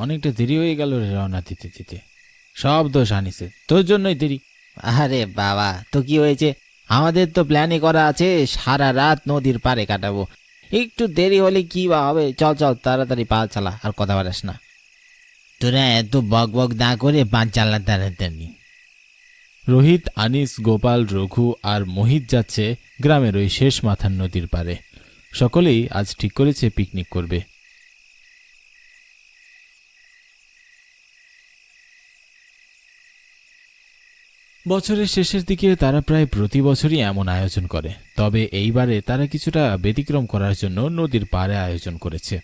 অনেকটা দেরি হয়ে গেল রে রওনা দিতে দিতে। সব দোষ আনিসের, তোর জন্যই দেরি। আরে বাবা, তো কি হয়েছে? আমাদের তো প্ল্যানই করা আছে সারা রাত নদীর পাড়ে কাটাবো। একটু দেরি হলে কি বা হবে? চল চল, তাড়াতাড়ি পা চালা, আর কথা বাড়াস না। তোরা এত বক বক না করে পা চালা তাড়াতাড়ি। রোহিত, আনিস, গোপাল, রঘু আর মোহিত যাচ্ছে গ্রামের ওই শেষ মাথার নদীর পাড়ে। সকলেই আজ ঠিক করেছে পিকনিক করবে। বছরের শেষের দিকে তারা প্রায় প্রতি বছরই এমন আয়োজন করে, তবে এইবারে তারা কিছুটা ব্যতিক্রম করার জন্য নদীর পাড়ে আয়োজন করেছে।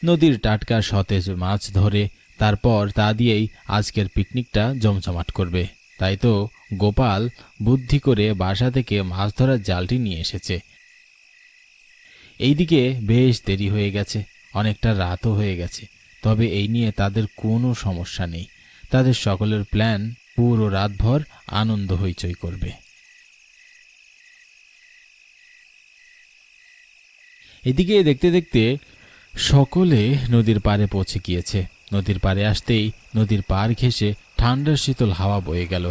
নদীর টাটকা সতেজ মাছ ধরে তারপর তা দিয়েই আজকের পিকনিকটা জমজমাট করবে। তাই তো গোপাল বুদ্ধি করে বাসা থেকে মাছ ধরার জালটি নিয়ে এসেছে। এইদিকে বেশ দেরি হয়ে গেছে, অনেকটা রাতও হয়ে গেছে, তবে এই নিয়ে তাদের কোনো সমস্যা নেই। তাদের সকলের প্ল্যান পুরো রাতভর আনন্দ হইচই করবে। এদিকে দেখতে দেখতে সকলে নদীর পাড়ে পৌঁছে গিয়েছে। নদীর পাড়ে আসতেই নদীর পাড় ঘেঁষে ঠান্ডা শীতল হাওয়া বয়ে গেল,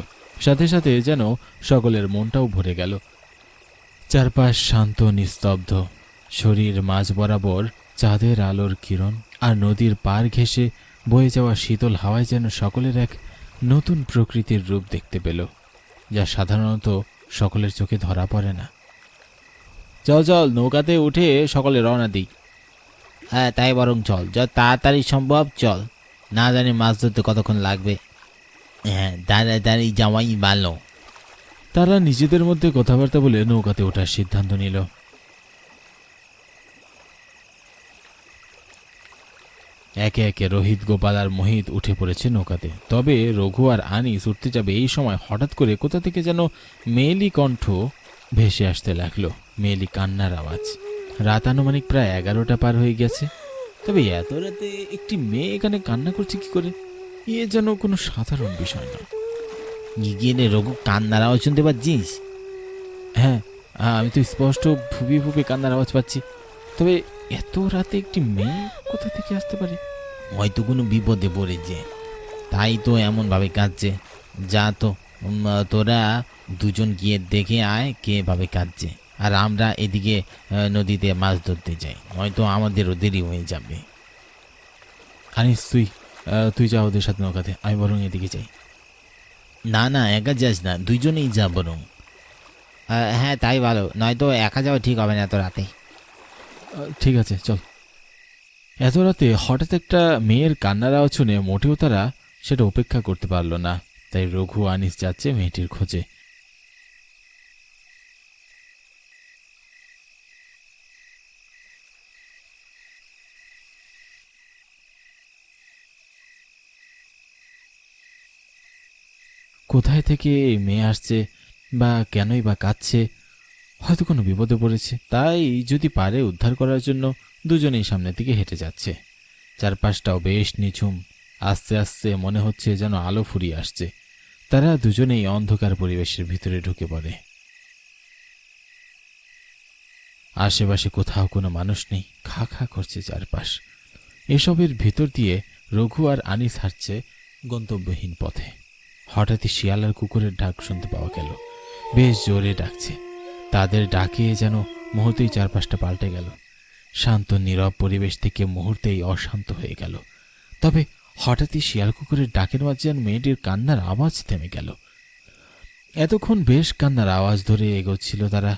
সাথে সাথে যেন সকলের মনটাও ভরে গেল। চারপাশ শান্ত নিস্তব্ধ, শরীর মাঝ বরাবর চাঁদের আলোর কিরণ আর নদীর পাড় ঘেঁষে বয়ে যাওয়া শীতল হাওয়ায় যেন সকলের এক নতুন প্রকৃতির রূপ দেখতে পেল, যা সাধারণত সকলের চোখে ধরা পড়ে না। চল চল, নৌকাতে উঠে সকলে রওনা দিই। হ্যাঁ, তাই বরং চল, যত তাড়াতাড়ি সম্ভব চল। না জানি মাছ ধরতে কতক্ষণ লাগবে। হ্যাঁ, তাড়াতাড়ি যাওয়াই ভালো। তারা নিজেদের মধ্যে কথাবার্তা বলে নৌকাতে ওঠার সিদ্ধান্ত নিল। একে একে রোহিত, গোপাল আর মোহিত উঠে পড়েছে নৌকাতে। তবে রঘু আর আনিস উঠতে যাবে এই সময় হঠাৎ করে কোথা থেকে যেন মেয়েলি কণ্ঠ ভেসে আসতে লাগলো, মেয়েলি কান্নার আওয়াজ। রাত আনুমানিক প্রায় 11টা পার হয়ে গেছে, তবে এত রাতে একটি মেয়ে এখানে কান্না করছে কি করে? এ যেন কোনো সাধারণ বিষয় না। গিয়ে রঘু, কান্নার আওয়াজ শুনতে পাচ্ছিস? হ্যাঁ, আমি তো স্পষ্ট ফুপিয়ে ফুপিয়ে কান্নার আওয়াজ পাচ্ছি, তবে এত রাতে একটি মেয়ে কোথা থেকে আসতে পারে? হয়তো কোনো বিপদে পড়েছে, তাই তো এমন ভাবে কাঁদছে। যা তো, তোরা দুজন গিয়ে দেখে আয় কে ভাবে কাঁদছে, আর আমরা এদিকে নদীতে মাছ ধরতে যাই, হয়তো আমাদেরও দেরি হয়ে যাবে। আনিস, তুই যা ওদের সাথে নৌকাতে, আমি বরং এদিকে যাই। না না, একা যাস না, দুইজনেই যা বরং। হ্যাঁ, তাই ভালো, নয়তো একা যাওয়া ঠিক হবে না এত রাতে। ঠিক আছে, চল। এত রাতে হঠাৎ একটা মেয়ের কান্নার আওয়াজ শুনে মোটেও তারা সেটা উপেক্ষা করতে পারল না, তাই রঘু, আনিস যাচ্ছে মেয়েটির খোঁজে। কোথায় থেকে এই মেয়ে আসছে বা কেনই বা কাঁদছে? হয়তো কোনো বিপদে পড়েছে, তাই যদি পারে উদ্ধার করার জন্য দুজনেই সামনের দিকে হেঁটে যাচ্ছে। চারপাশটাও বেশ নিঝুম, আস্তে আস্তে মনে হচ্ছে যেন আলো ফুরিয়ে আসছে। তারা দুজনেই অন্ধকার পরিবেশের ভিতরে ঢুকে পড়ে। আশেপাশে কোথাও কোনো মানুষ নেই, খা খা করছে চারপাশ। এসবের ভিতর দিয়ে রঘু আর আনিস হাঁটছে গন্তব্যহীন পথে। হঠাৎই শিয়াল আর কুকুরের ডাক শুনতে পাওয়া গেল, বেশ জোরে ডাকছে। তাদের ডাকে যেন মুহূর্তেই চারপাশটা পাল্টে গেল। শান্ত নীরব পরিবেশ থেকে মুহূর্তেই অশান্ত হয়ে গেল। তবে হঠাৎই শিয়াল কুকুরের ডাকের মাঝে যেন মেয়েটির কান্নার আওয়াজ থেমে গেল। এতক্ষণ বেশ কান্নার আওয়াজ ধরে এগোচ্ছিল তারা,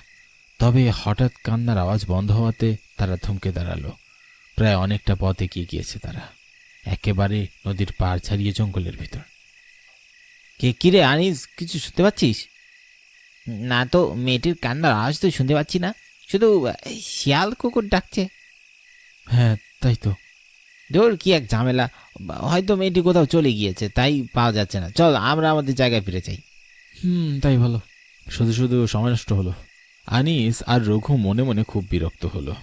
তবে হঠাৎ কান্নার আওয়াজ বন্ধ হওয়াতে তারা থমকে দাঁড়ালো। প্রায় অনেকটা পথ এগিয়ে গিয়েছে তারা, একেবারে নদীর পাড় ছাড়িয়ে জঙ্গলের ভিতর। কে কিরে আনিস, কিছু শুনতে পাচ্ছিস? না তো, মেয়েটির কান্নার আওয়াজ তো শুনতে পাচ্ছি না, শুধু শিয়াল কুকুর ডাকছে। হ্যাঁ, তাই তো। ধুর, কি এক ঝামেলা! হয়তো মেয়েটি কোথাও চলে গিয়েছে, তাই পাওয়া যাচ্ছে না। চল, আমরা আমাদের জায়গায় ফিরে যাই। তাই ভালো, শুধু শুধু সময় নষ্ট হলো। আনিস আর রঘু মনে মনে খুব বিরক্ত হলো।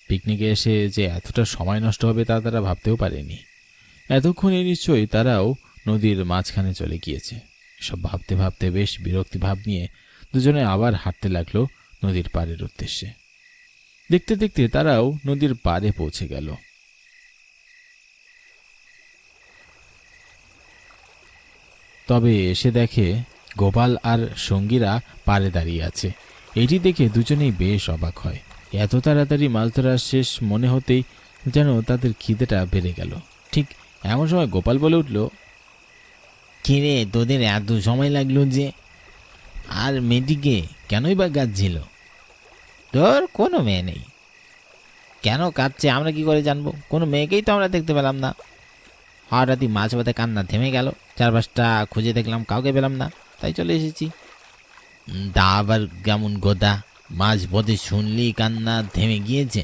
পিকনিকে এসে যে এতটা সময় নষ্ট হবে তা তারা ভাবতেও পারেনি। এতক্ষণে নিশ্চয়ই তারাও নদীর মাঝখানে চলে গিয়েছে। সব ভাবতে ভাবতে বেশ বিরক্তি ভাব নিয়ে দুজনে আবার হাঁটতে লাগলো নদীর পাড়ের উদ্দেশ্যে। দেখতে দেখতে তারাও নদীর পাড়ে পৌঁছে গেল। তবে এসে দেখে গোপাল আর সঙ্গীরা পাড়ে দাঁড়িয়ে আছে। এটি দেখে দুজনেই বেশ অবাক হয়। এত তাড়াতাড়ি মাছ ধরা শেষ মনে হতেই যেন তাদের খিদেটা বেড়ে গেল। ঠিক এমন সময় গোপাল বলে উঠল, কিরে, তোদের এত সময় লাগলো যে? আর মেয়েটিকে কেনই বা কাঁদছিল? তোর কোনো মেয়ে নেই। কেন কাঁদছে আমরা কি করে জানবো? কোনো মেয়েকেই তো আমরা দেখতে পেলাম না। হঠাৎই মাছ বাদে কান্না থেমে গেল। চারপাশটা খুঁজে দেখলাম, কাউকে পেলাম না, তাই চলে এসেছি। তা আবার কেমন গোদা? মাছ পথে শুনলি কান্না থেমে গিয়েছে?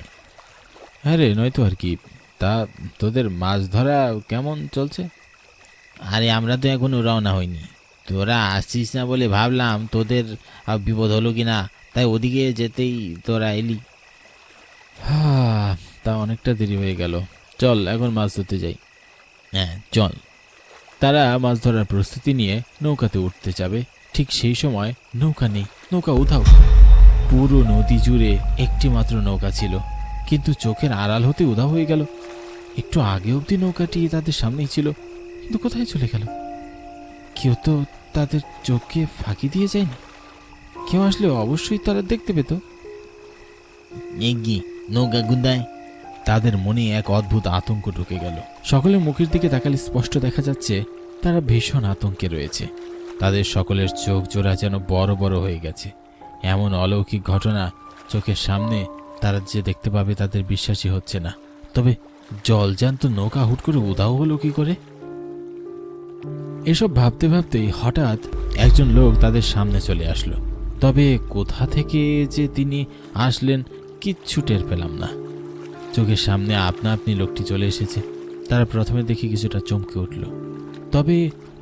হ্যাঁ রে, নয়তো আর কি। তা তোদের মাছ ধরা কেমন চলছে? আরে আমরা তো এখনো রওনা হইনি। তোরা আসছিস না বলে ভাবলাম তোদের বিপদ হলো কি না, তাই ওদিকে যেতেই তোরা এলি। হ্যাঁ, তা অনেকটা দেরি হয়ে গেল। চল এখন মাছ ধরতে যাই। হ্যাঁ চল। তারা মাছ ধরার প্রস্তুতি নিয়ে নৌকাতে উঠতে যাবে। ঠিক সেই সময় নৌকা নেই, নৌকা উধাও। পুরো নদী জুড়ে একটি মাত্র নৌকা ছিল, কিন্তু চোখের আড়াল হতে উধাও হয়ে গেল। একটু আগে অবধি নৌকাটি তাদের সামনেই ছিল, কিন্তু কোথায় চলে গেল? কেউ তো তাদের চোখকে ফাঁকি দিয়ে যায়নি। কেউ আসলে অবশ্যই তারা দেখতে পেত। এগি নৌকা গুদায়। তাদের মনে এক অদ্ভুত আতঙ্ক ঢুকে গেল। সকলের মুখের দিকে তাকালে স্পষ্ট দেখা যাচ্ছে তারা ভীষণ আতঙ্কে রয়েছে। তাদের সকলের চোখ জোড়া যেন বড় বড় হয়ে গেছে। এমন অলৌকিক ঘটনা চোখের সামনে তারা যে দেখতে পাবে তাদের বিশ্বাসই হচ্ছে না। তবে জলজ্যান্ত নৌকা হুট করে উধাও হলো কি করে? এসব ভাবতে ভাবতেই হঠাৎ একজন লোক তাদের সামনে চলে আসলো। তবে কোথা থেকে যে তিনি আসলেন কিচ্ছু টের পেলাম না। চোখের সামনে আপনা আপনি লোকটি চলে এসেছে। তারা প্রথমে দেখে কিছুটা চমকে উঠল। তবে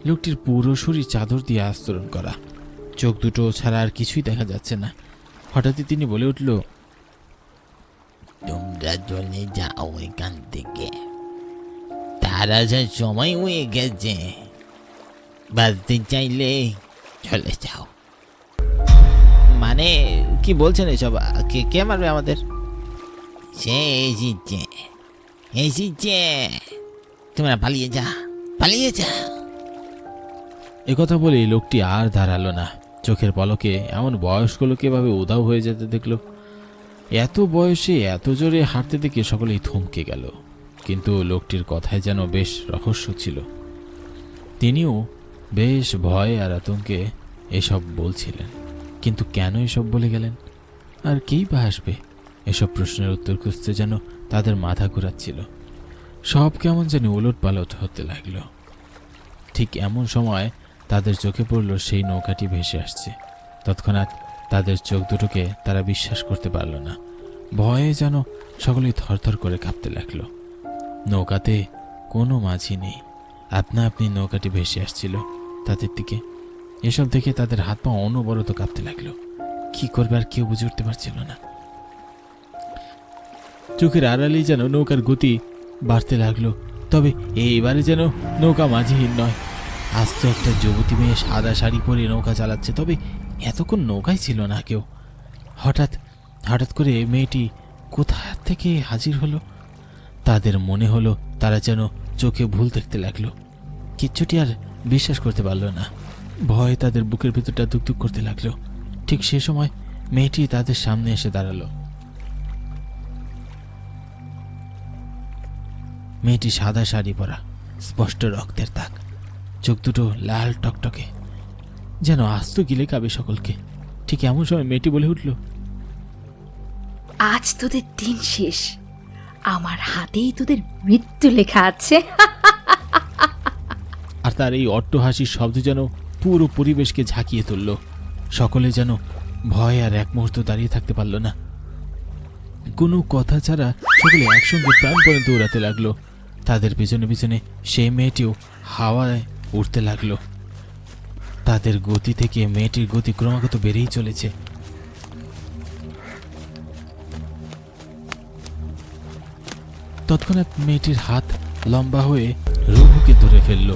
লোকটির পুরো শরীর চাদর দিয়ে আস্তরণ করা, চোখ দুটো ছাড়া আর কিছুই দেখা যাচ্ছে না। হঠাৎই তিনি বলে উঠল, তোমরা চলে যাও এখান থেকে, তার আসার সময় হয়ে গেছে। বাঁচতে চাইলে চলে যাও। মানে কি বলছেন এসব? কে কে মারবে আমাদের? সে এসেছে, এসেছে। তোমরা পালিয়ে যা, পালিয়ে যা। একথা বলেই লোকটি আর দাঁড়ালো না। চোখের পলকে এমন বয়স্ক লোক এভাবে উধাও হয়ে যেতে দেখল। এত বয়সে এত জোরে হাঁটতে দেখে সকলেই থমকে গেল। কিন্তু লোকটির কথায় যেন বেশ রহস্য ছিল। তিনিও বেশ ভয় আর আতঙ্কে এসব বলছিলেন। কিন্তু কেন এসব বলে গেলেন? আর কেই বা আসবে? এসব প্রশ্নের উত্তর খুঁজতে যেন তাদের মাথা ঘুরাচ্ছিল। সব কেমন যেন উলট পালট হতে লাগলো। ঠিক এমন সময় তাদের চোখে পড়ল সেই নৌকাটি ভেসে আসছে। তৎক্ষণাৎ তাদের চোখ দুটোকে তারা বিশ্বাস করতে পারল না। ভয়ে যেন সকলেই থরথর করে কাঁপতে লাগলো। নৌকাতে কোনো মাঝি নেই, আপনা আপনি নৌকাটি ভেসে আসছিল তাদের দিকে। এসব দেখে তাদের হাত পা অনবরত কাঁপতে লাগলো। কি করবে আর কেউ বুঝে উঠতে পারছিল না। চোখের আড়ালেই যেন নৌকার গতি বাড়তে লাগলো। তবে এইবারে যেন নৌকা মাঝিহীন নয়, আস্ত একটা যুবতী মেয়ে সাদা শাড়ি পরে নৌকা চালাচ্ছে। তবে এতক্ষণ নৌকায় ছিল না কেউ। হঠাৎ হঠাৎ করে মেয়েটি কোথা থেকে হাজির হলো। তাদের মনে হলো তারা যেন চোখে ভুল দেখতে লাগলো। কিচ্ছুটি আর বিশ্বাস করতে পারল না। ভয়ে তাদের বুকের ভিতরটা দুকদুক করতে লাগলো। ঠিক সে সময় মেয়েটি তাদের সামনে এসে দাঁড়ালো। মেয়েটি সাদা শাড়ি পরা, স্পষ্ট রক্তের দাগ, চোখ দুটো লাল টকটকে, যেন আস্ত গিলে খাবে সকলকে। ঠিক এমন সময় মেয়েটি বলে উঠল, আজ তোদের দিন শেষ, আমার হাতেই তোদের মৃত্যু লেখা আছে। আর তার এই অট্টহাসির শব্দ যেন পুরো পরিবেশকে ঝাঁকিয়ে তুলল। সকলে যেন ভয় আর এক মুহূর্ত দাঁড়িয়ে থাকতে পারল না। কোনো কথা ছাড়া সকলে একসঙ্গে প্রাণপণে দৌড়াতে লাগলো। তাদের পিছনে পিছনে সেই মেয়েটিও হাওয়ায় উঠতে লাগলো। তাদের গতি থেকে মেয়েটির গতি ক্রমাগত বেড়েই চলেছে। তৎক্ষণাৎ মেয়েটির হাত লম্বা হয়ে রঘুকে ধরে ফেলল।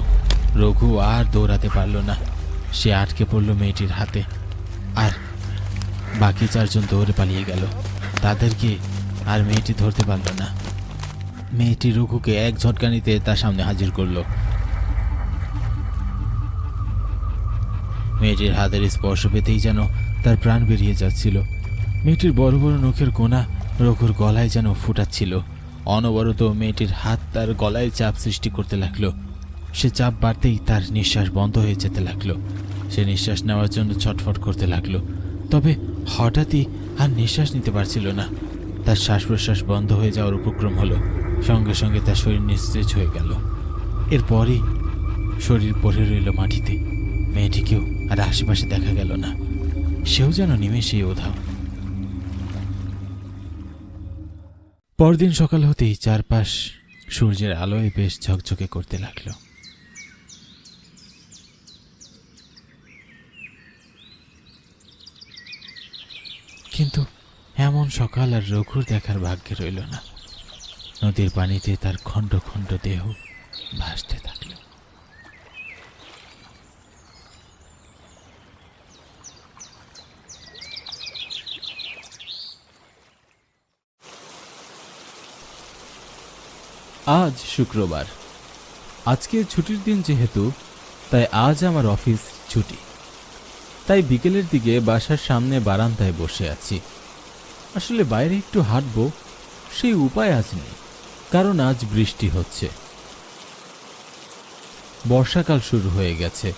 রঘু আর দৌড়াতে পারল না, সে আটকে পড়ল মেয়েটির হাতে। আর বাকি চারজন দৌড়ে পালিয়ে গেল। তাদেরকে আর মেয়েটি ধরতে পারল না। মেয়েটি রঘুকে এক ঝটকানিতে তার সামনে হাজির করল। মেয়েটির হাতের স্পর্শ পেতেই যেন তার প্রাণ বেরিয়ে যাচ্ছিল। মেয়েটির বড় বড় নখের কোনা রঘুর গলায় যেন ফুটাচ্ছিল। অনবরত মেয়েটির হাত তার গলায় চাপ সৃষ্টি করতে লাগলো। সে চাপ বাড়তেই তার নিঃশ্বাস বন্ধ হয়ে যেতে লাগলো। সে নিঃশ্বাস নেওয়ার জন্য ছটফট করতে লাগলো, তবে হঠাৎই আর নিঃশ্বাস নিতে পারছিল না। তার শ্বাস প্রশ্বাস বন্ধ হয়ে যাওয়ার উপক্রম হলো। সঙ্গে সঙ্গে তার শরীর নিস্তেজ হয়ে গেল। এরপরই শরীর পড়ে রইল মাটিতে। মেয়েটিকেও আর আশেপাশে দেখা গেল না। সেও যেন নিমেষেই উধাও। পরদিন সকাল হতেই চারপাশ সূর্যের আলোয় বেশ ঝকঝকে করতে লাগলো। কিন্তু এমন সকাল আর রঘুর দেখার ভাগ্যে রইল না। নদীর পানিতে তার খণ্ড খণ্ড দেহ ভাসতে থাকল। আজ শুক্রবার। আজকে ছুটির দিন যেহেতু, তাই আজ আমার অফিস ছুটি। তাই বিকেলের দিকে বাসার সামনে বারান্দায় বসে আছি। আসলে বাইরে একটু হাঁটবো, সেই উপায় আজ নেই, কারণ আজ বৃষ্টি হচ্ছে। বর্ষাকাল শুরু হয়ে গেছে,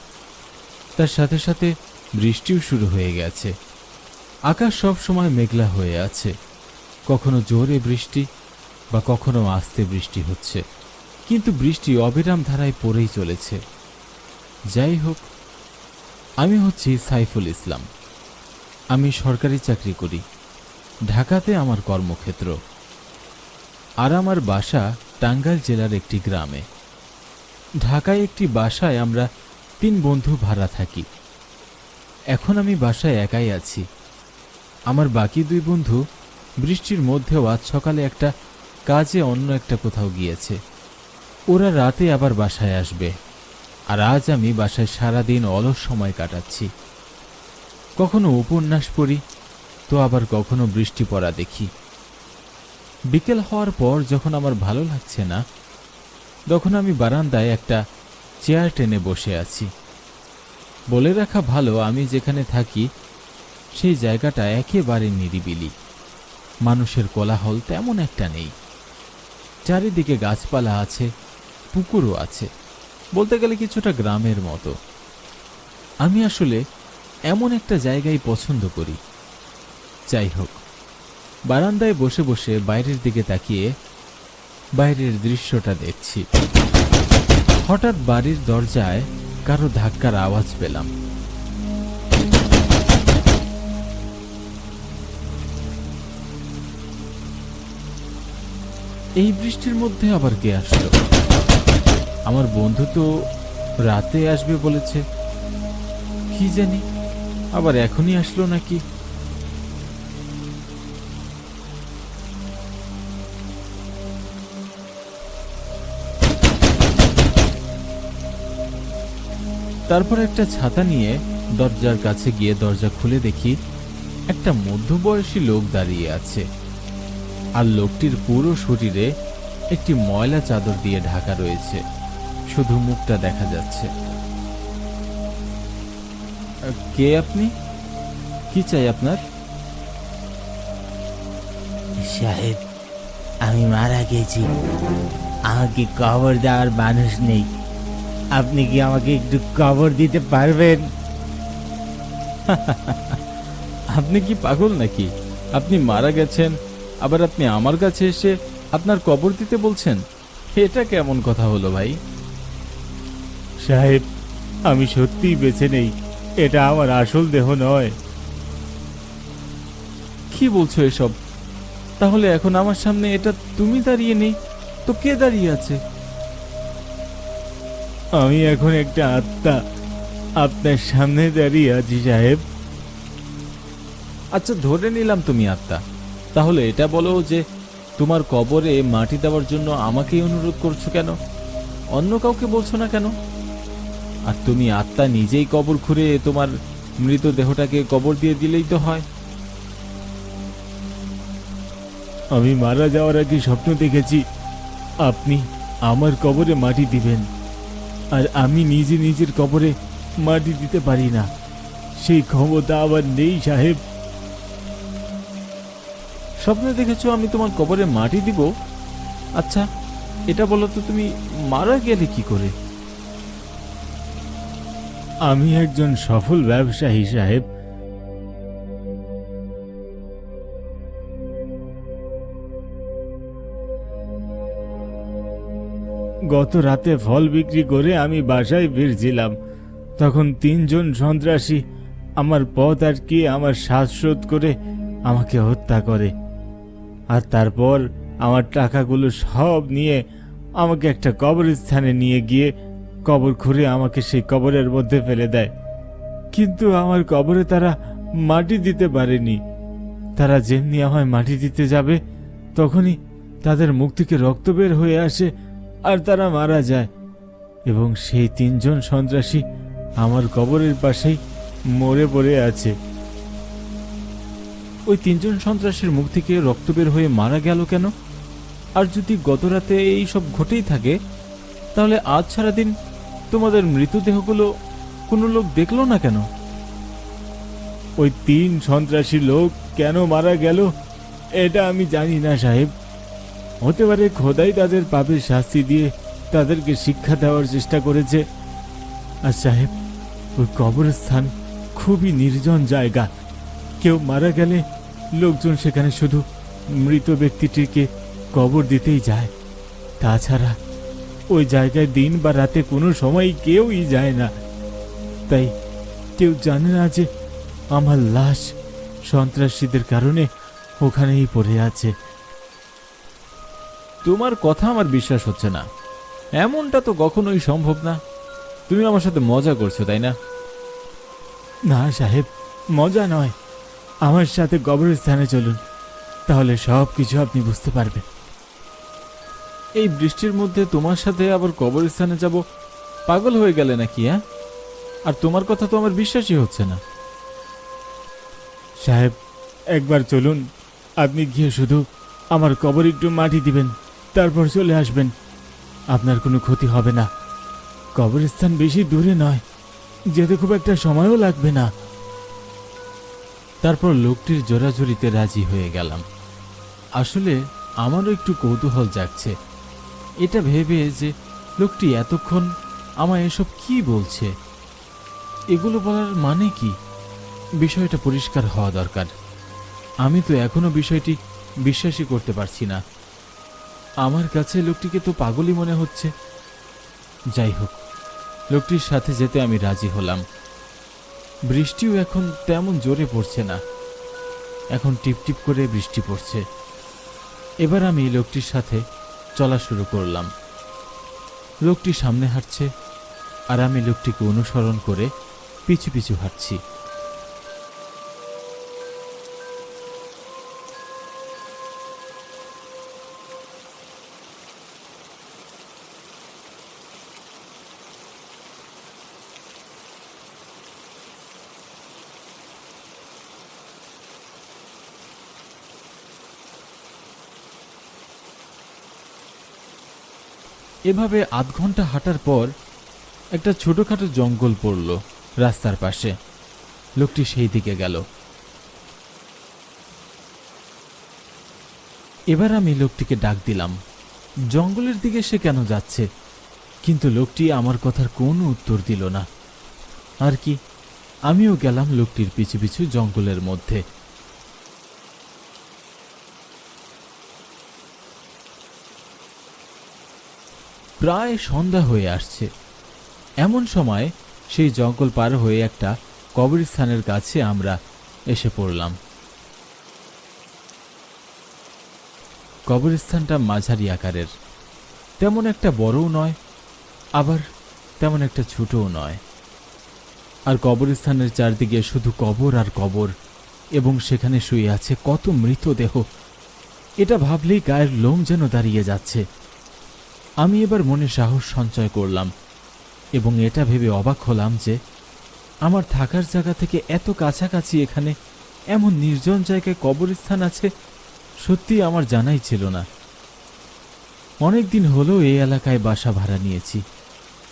তার সাথে সাথে বৃষ্টিও শুরু হয়ে গেছে। আকাশ সব সময় মেঘলা হয়ে আছে। কখনো জোরে বৃষ্টি বা কখনো আস্তে বৃষ্টি হচ্ছে, কিন্তু বৃষ্টি অবিরাম ধারায় পড়েই চলেছে। যাই হোক, আমি হচ্ছি সাইফুল ইসলাম। আমি সরকারি চাকরি করি। ঢাকাতে আমার কর্মক্ষেত্র, আর আমার বাসা টাঙ্গাইল জেলার একটি গ্রামে। ঢাকায় একটি বাসায় আমরা 3 বন্ধু ভাড়া থাকি। এখন আমি বাসায় একাই আছি। আমার বাকি 2 বন্ধু বৃষ্টির মধ্যেও আজ সকালে একটা কাজে অন্য একটা কোথাও গিয়েছে। ওরা রাতে আবার বাসায় আসবে, আর আজ আমি বাসায় সারাদিন অলস সময় কাটাচ্ছি। কখনো উপন্যাস পড়ি, তো আবার কখনো বৃষ্টি পড়া দেখি। বিকেল হওয়ার পর যখন আমার ভালো লাগছে না, তখন আমি বারান্দায় একটা চেয়ার টেনে বসে আছি। বলে রাখা ভালো, আমি যেখানে থাকি সেই জায়গাটা একেবারে নিরিবিলি। মানুষের কোলাহল তেমন একটা নেই। চারিদিকে গাছপালা আছে, পুকুরও আছে, বলতে গেলে কিছুটা গ্রামের মতো। আমি আসলে এমন একটা জায়গায় পছন্দ করি। যাই হোক, বারান্দায় বসে বসে বাইরের দিকে তাকিয়ে বাইরের দৃশ্যটা দেখছি। হঠাৎ বাড়ির দরজায় কারো ধাক্কার আওয়াজ পেলাম। এই বৃষ্টির মধ্যে আবার কে আসলো? আমার বন্ধু তো রাতে আসবে বলেছে, কি জানি আবার এখনই আসলো নাকি। তারপর একটা ছাতা নিয়ে দরজার কাছে গিয়ে দরজা খুলে দেখি একটা মধ্যবয়সী লোক দাঁড়িয়ে আছে, আর লোকটির পুরো শরীরে একটি ময়লা চাদর দিয়ে ঢাকা রয়েছে, শুধু মুখটা দেখা যাচ্ছে। কে আপনি? কি চাই আপনার? সাহেব, আমি মারা গেছি। আমাকে কবর দেওয়ার মানুষ নেই। আপনি কি আমাকে একটু কবর দিতে পারবেন? আপনি কি পাগল নাকি? আপনি মারা গেছেন, আবার আপনি আমার কাছে এসে আপনার কবর দিতে বলছেন? এটা কেমন কথা হলো ভাই? সাহেব, আমি সত্যিই বেঁচে নেই। এটা আমার আসল দেহ নয়। কি বলছো এসব? তাহলে এখন আমার সামনে এটা তুমি দাঁড়িয়ে নেই তো কে দাঁড়িয়ে আছে? আমি এখন একটা আত্মা আপনার সামনে দাঁড়িয়ে আছি সাহেব। আচ্ছা, ধরে নিলাম তুমি আত্মা। তাহলে এটা বলো যে তোমার কবরে মাটি দেওয়ার জন্য আমাকেই অনুরোধ করছো কেন? অন্য কাউকে বলছো না কেন? আর তুমি আত্মা নিজেই কবর খুঁড়ে তোমার মৃতদেহটাকে কবর দিয়ে দিলেই তো হয়। আমি মারা যাওয়ার আগে স্বপ্ন দেখেছি আপনি আমার কবরে মাটি দিবেন, আর আমি নিজে নিজের কবরে মাটি দিতে পারি না। সেই ক্ষমতা আবার নেই সাহেব। স্বপ্নে দেখেছো আমি তোমার কবরে মাটি দিব? আচ্ছা এটা বলো তো, তুমি মারা গেলে কি করে? আমি একজন সফল ব্যবসায়ী সাহেব। গত রাতে ফল বিক্রি করে আমি বাসায় ফিরছিলাম, তখন 3 জন সন্ত্রাসী আমার পথ আটকে আমার শ্বাসরোধ করে আমাকে হত্যা করে, আর তারপর আমার টাকাগুলো সব নিয়ে আমাকে একটা কবরস্থানে নিয়ে গিয়ে কবর খুঁড়ে আমাকে সেই কবরের মধ্যে ফেলে দেয়। কিন্তু আমার কবরে তারা মাটি দিতে পারেনি। তারা যেমনি আমায় মাটি দিতে যাবে তখনই তাদের মুখ থেকে রক্ত বের হয়ে আসে আর তারা মারা যায়, এবং সেই 3 জন সন্ত্রাসী আমার কবরের পাশেই মরে পড়ে আছে। ওই 3 জন সন্ত্রাসীর মুখ থেকে রক্ত বের হয়ে মারা গেল কেন? আর যদি গত রাতে এই সব ঘটেই থাকে, তাহলে আজ সারাদিন তোমাদের মৃতদেহগুলো কোনো লোক দেখলো না কেন? ওই 3 সন্ত্রাসী লোক কেন মারা গেল এটা আমি জানি না সাহেব। হতে পারে খোদাই তাদের পাপের শাস্তি দিয়ে তাদেরকে শিক্ষা দেওয়ার চেষ্টা করেছে। আর সাহেব, ওই কবরস্থান খুবই নির্জন জায়গা। কেউ মারা গেলে লোকজন সেখানে শুধু মৃত ব্যক্তিটিকে কবর দিতেই যায়। তাছাড়া ওই জায়গায় দিন বা রাতে কোনো সময় কেউই যায় না। তাই কেউ জানে না যে আমার লাশ সন্ত্রাসীদের কারণে ওখানেই পড়ে আছে। তোমার কথা আমার বিশ্বাস হচ্ছে না। এমনটা তো কখনোই সম্ভব না। তুমি আমার সাথে মজা করছো, তাই না? না সাহেব, মজা নয়। আমার সাথে কবরস্থানে চলুন, তাহলে সব কিছু আপনি বুঝতে পারবেন। এই বৃষ্টির মধ্যে তোমার সাথে আবার কবরস্থানে যাব? পাগল হয়ে গেলে নাকি? হ্যাঁ, আর তোমার কথা তো আমার বিশ্বাসই হচ্ছে না। সাহেব, একবার চলুন। আপনি গিয়ে শুধু আমার কবরে একটু মাটি দিবেন, তারপর চলে আসবেন। আপনার কোনো ক্ষতি হবে না। কবরস্থান বেশি দূরে নয়, যেতে খুব একটা সময়ও লাগবে না। তারপর লোকটির জোরাজুরিতে রাজি হয়ে গেলাম। আসলে আমারও একটু কৌতূহল জাগছে, এটা ভেবে যে লোকটি এতক্ষণ আমায় এসব কি বলছে, এগুলো বলার মানে কি। বিষয়টা পরিষ্কার হওয়া দরকার। আমি তো এখনো বিষয়টি বিশ্বাসই করতে পারছি না। আমার কাছে লোকটিকে তো পাগলই মনে হচ্ছে। যাই হোক, লোকটির সাথে যেতে আমি রাজি হলাম। বৃষ্টিও এখন তেমন জোরে পড়ছে না, এখন টিপটিপ করে বৃষ্টি পড়ছে। এবার আমি লোকটির সাথে চলা শুরু করলাম। লোকটি সামনে হাঁটছে আর আমি লোকটিকে অনুসরণ করে পিছু পিছু হাঁটছি। এভাবে আধ ঘন্টা হাঁটার পর একটা ছোটখাটো জঙ্গল পড়ল রাস্তার পাশে। লোকটি সেই দিকে গেল। এবার আমি লোকটিকে ডাক দিলাম, জঙ্গলের দিকে সে কেন যাচ্ছে? কিন্তু লোকটি আমার কথার কোনো উত্তর দিল না। আর কি, আমিও গেলাম লোকটির পিছু পিছু জঙ্গলের মধ্যে। প্রায় সন্ধ্যা হয়ে আসছে। এমন সময় সেই জঙ্গল পার হয়ে একটা কবরস্থানের কাছে আমরা এসে পড়লাম। কবরস্থানটা মাঝারি আকারের, তেমন একটা বড়ও নয়, আবার তেমন একটা ছোটও নয়। আর কবরস্থানের চারদিকে শুধু কবর আর কবর, এবং সেখানে শুয়ে আছে কত মৃতদেহ। এটা ভাবলেই গায়ের লোম যেন দাঁড়িয়ে যাচ্ছে। আমি এবার মনে সাহস সঞ্চয় করলাম এবং এটা ভেবে অবাক হলাম যে আমার থাকার জায়গা থেকে এত কাছাকাছি এখানে এমন নির্জন জায়গায় কবরস্থান আছে, সত্যি আমার জানাই ছিল না। অনেকদিন হলো এই এলাকায় বাসা ভাড়া নিয়েছি,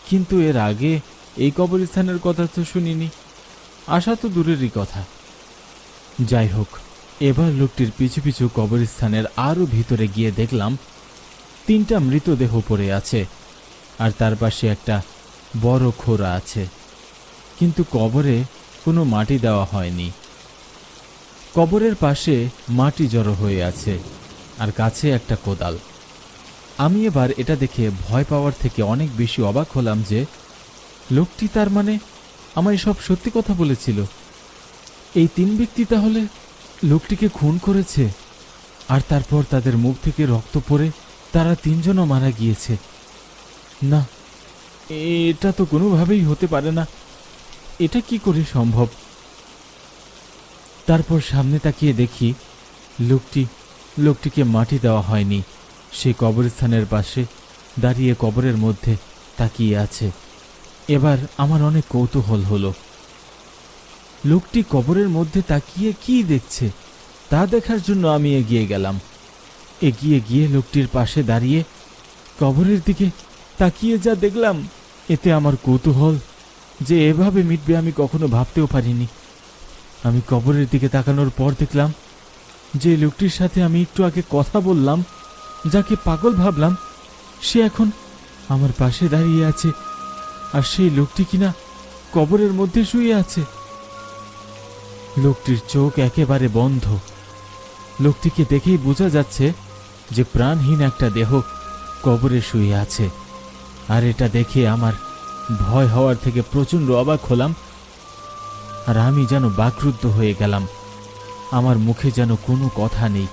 কিন্তু এর আগে এই কবরস্থানের কথা তো শুনিনি। আসা তো দূরেরই কথা। যাই হোক, এবার লোকটির পিছু পিছু কবরস্থানের আরো ভিতরে গিয়ে দেখলাম 3টা মৃতদেহ পড়ে আছে, আর তার পাশে একটা বড় খোঁড়া আছে, কিন্তু কবরে কোনো মাটি দেওয়া হয়নি। কবরের পাশে মাটি জড়ো হয়ে আছে, আর কাছে একটা কোদাল। আমি এবার এটা দেখে ভয় পাওয়ার থেকে অনেক বেশি অবাক হলাম যে লোকটি তার মানে আমায় সব সত্যি কথা বলেছিল। এই 3 ব্যক্তি তাহলে লোকটিকে খুন করেছে, আর তারপর তাদের মুখ থেকে রক্ত পড়ে তারা 3 জনও মারা গিয়েছে। না, এটা তো কোনোভাবেই হতে পারে না। এটা কি করে সম্ভব? তারপর সামনে তাকিয়ে দেখি লোকটিকে মাটি দেওয়া হয়নি। সে কবরস্থানের পাশে দাঁড়িয়ে কবরের মধ্যে তাকিয়ে আছে। এবার আমার অনেক কৌতূহল হলো, লোকটি কবরের মধ্যে তাকিয়ে কি দেখছে তা দেখার জন্য আমি এগিয়ে গেলাম। এগিয়ে গিয়ে লোকটির পাশে দাঁড়িয়ে কবরের দিকে তাকিয়ে যা দেখলাম, এতে আমার কৌতূহল যে এভাবে মিটবে আমি কখনো ভাবতেও পারিনি। আমি কবরের দিকে তাকানোর পর দেখলাম যে লোকটির সাথে আমি একটু আগে কথা বললাম, যাকে পাগল ভাবলাম, সে এখন আমার পাশে দাঁড়িয়ে আছে, আর সেই লোকটি কিনা কবরের মধ্যে শুয়ে আছে। লোকটির চোখ একেবারে বন্ধ। লোকটিকে দেখেই বোঝা যাচ্ছে যে প্রাণহীন একটা দেহ কবরে শুয়ে আছে। আর এটা দেখে আমার ভয় হওয়ার থেকে প্রচণ্ড অবাক হলাম, আর আমি যেন বাকরুদ্ধ হয়ে গেলাম। আমার মুখে যেন কোনো কথা নেই।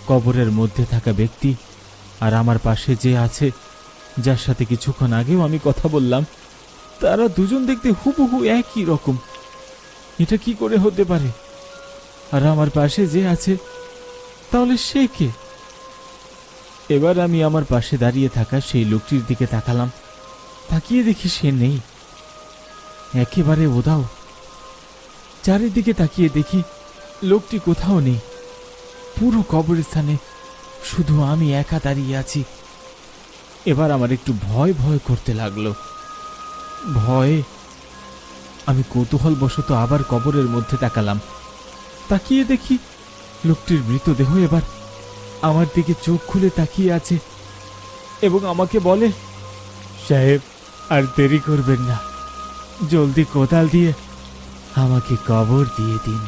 কবরের মধ্যে থাকা ব্যক্তি আর আমার পাশে যে আছে, যার সাথে কিছুক্ষণ আগেও আমি কথা বললাম, তারা দুজন দেখতে হুবহু একই রকম। এটা কি করে হতে পারে? আর আমার পাশে যে আছে, তাহলে সে কে? এবার আমি আমার পাশে দাঁড়িয়ে থাকা সেই লোকটির দিকে তাকালাম। তাকিয়ে দেখি সে নেই, একেবারে উধাও। চারিদিকে তাকিয়ে দেখি লোকটি কোথাও নেই। পুরো কবরস্থানে শুধু আমি একা দাঁড়িয়ে আছি। এবার আমার একটু ভয় ভয় করতে লাগলো। ভয়ে আমি কৌতূহলবশত আবার কবরের মধ্যে তাকালাম। তাকিয়ে দেখি লোকটির মৃতদেহ এবার আমার দিকে চোখ খুলে তাকিয়ে আছে এবং আমাকে বলে, সাহেব, আর দেরি করবেন না, জলদি কোদাল দিয়ে আমাকে কবর দিয়ে দিন।